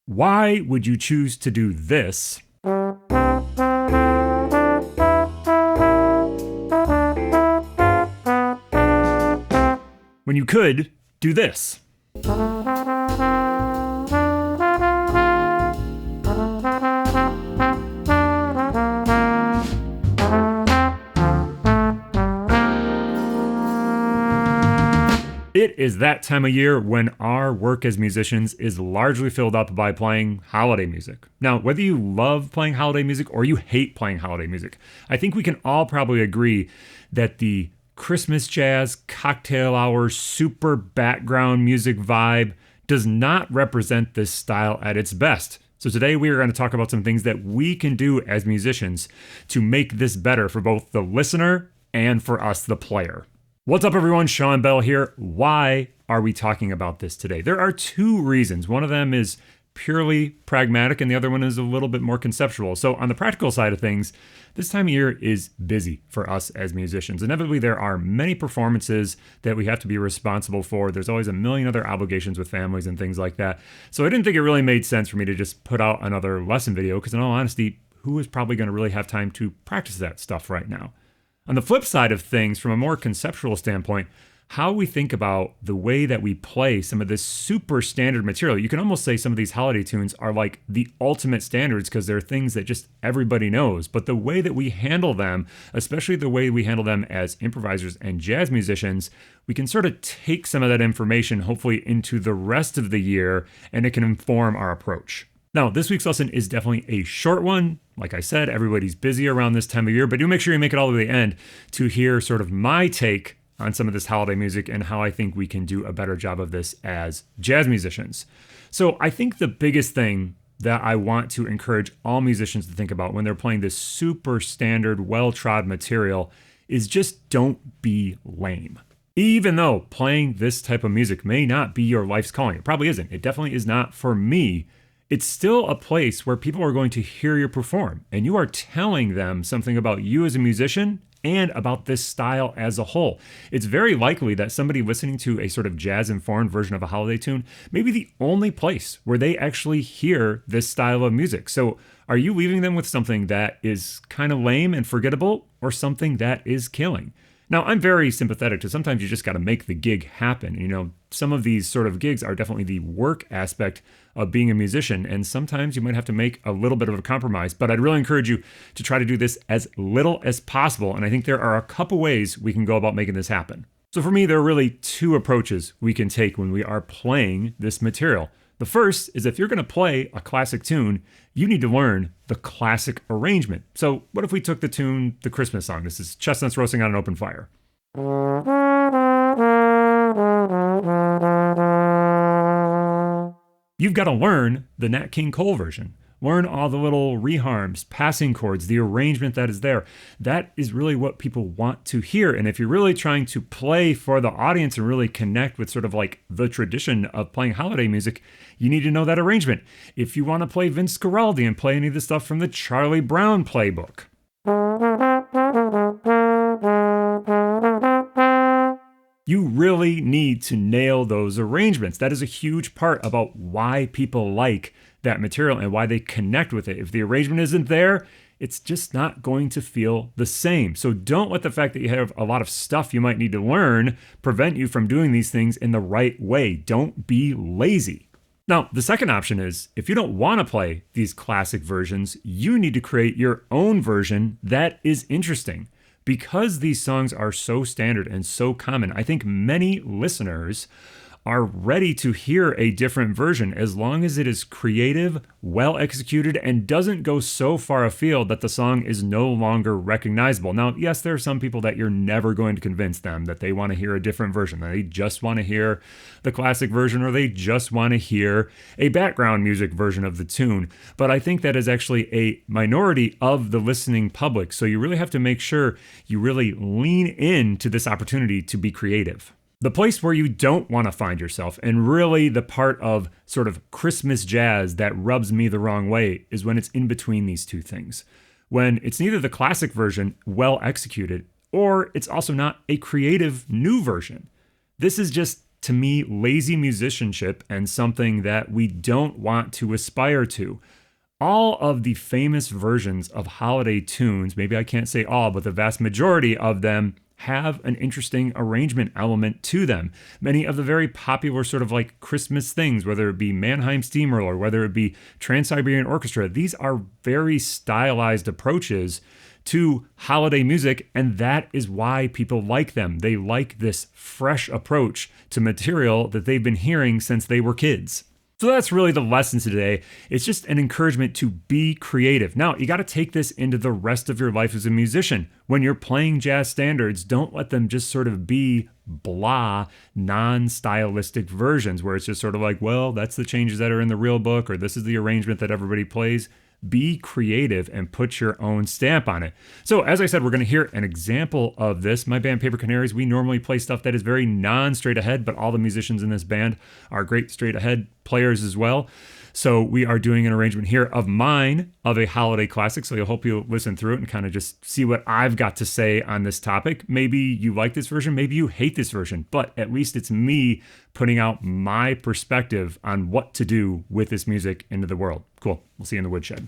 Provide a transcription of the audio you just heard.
Why would you choose to do this when you could do this? It is that time of year when our work as musicians is largely filled up by playing holiday music. Now, whether you love playing holiday music or you hate playing holiday music, I think we can all probably agree that the Christmas jazz, cocktail hour, super background music vibe does not represent this style at its best. So today we are going to talk about some things that we can do as musicians to make this better for both the listener and for us, the player. What's up, everyone? Shawn Bell here. Why are we talking about this today? There are two reasons. One of them is purely pragmatic and the other one is a little bit more conceptual. So on the practical side of things, this time of year is busy for us as musicians. Inevitably, there are many performances that we have to be responsible for. There's always a million other obligations with families and things like that. So I didn't think it really made sense for me to just put out another lesson video because in all honesty, who is probably going to really have time to practice that stuff right now? On the flip side of things, from a more conceptual standpoint, how we think about the way that we play some of this super standard material. You can almost say some of these holiday tunes are like the ultimate standards because they're things that just everybody knows. But the way that we handle them, especially the way we handle them as improvisers and jazz musicians, we can sort of take some of that information hopefully into the rest of the year and it can inform our approach. Now, this week's lesson is definitely a short one. Like I said, everybody's busy around this time of year, but do make sure you make it all the way to the end to hear sort of my take on some of this holiday music and how I think we can do a better job of this as jazz musicians. So I think the biggest thing that I want to encourage all musicians to think about when they're playing this super standard, well-trod material is just don't be lame. Even though playing this type of music may not be your life's calling, it probably isn't. It definitely is not for me. It's still a place where people are going to hear you perform, and you are telling them something about you as a musician and about this style as a whole. It's very likely that somebody listening to a sort of jazz-informed version of a holiday tune may be the only place where they actually hear this style of music. So are you leaving them with something that is kind of lame and forgettable or something that is killing? Now, I'm very sympathetic to sometimes you just got to make the gig happen. You know, some of these sort of gigs are definitely the work aspect of being a musician, and sometimes you might have to make a little bit of a compromise, but I'd really encourage you to try to do this as little as possible, and I think there are a couple ways we can go about making this happen. So for me, there are really two approaches we can take when we are playing this material. The first is if you're going to play a classic tune, you need to learn the classic arrangement. So what if we took the tune, the Christmas song? This is Chestnuts Roasting on an Open Fire. You've got to learn the Nat King Cole version. Learn all the little reharms, passing chords, the arrangement that is there. That is really what people want to hear. And if you're really trying to play for the audience and really connect with sort of like the tradition of playing holiday music, you need to know that arrangement. If you want to play Vince Guaraldi and play any of the stuff from the Charlie Brown playbook, you really need to nail those arrangements. That is a huge part about why people like that material and why they connect with it. If the arrangement isn't there, it's just not going to feel the same. So don't let the fact that you have a lot of stuff you might need to learn prevent you from doing these things in the right way. Don't be lazy. Now, the second option is if you don't want to play these classic versions, you need to create your own version that is interesting. Because these songs are so standard and so common, I think many listeners are ready to hear a different version as long as it is creative, well executed, and doesn't go so far afield that the song is no longer recognizable. Now, yes, there are some people that you're never going to convince them that they want to hear a different version. They just want to hear the classic version or they just want to hear a background music version of the tune. But I think that is actually a minority of the listening public. So you really have to make sure you really lean into this opportunity to be creative. The place where you don't want to find yourself, and really the part of sort of Christmas jazz that rubs me the wrong way, is when it's in between these two things. When it's neither the classic version, well executed, or it's also not a creative new version. This is just to me, lazy musicianship and something that we don't want to aspire to. All of the famous versions of holiday tunes, maybe I can't say all, but the vast majority of them have an interesting arrangement element to them. Many of the very popular sort of like Christmas things, whether it be Mannheim Steamroller or whether it be Trans-Siberian Orchestra, these are very stylized approaches to holiday music, and that is why people like them. They like this fresh approach to material that they've been hearing since they were kids. So that's really the lesson today. It's just an encouragement to be creative. Now, you got to take this into the rest of your life as a musician. When you're playing jazz standards, don't let them just sort of be blah, non-stylistic versions where it's just sort of like, well, that's the changes that are in the real book, or this is the arrangement that everybody plays. Be creative and put your own stamp on it. So as I said, we're going to hear an example of this. My band Paper Canaries, we normally play stuff that is very non-straight ahead, but all the musicians in this band are great straight ahead players as well. So we are doing an arrangement here of mine of a holiday classic. So I hope you'll listen through it and kind of just see what I've got to say on this topic. Maybe you like this version, maybe you hate this version, but at least it's me putting out my perspective on what to do with this music into the world. Cool. We'll see you in the woodshed.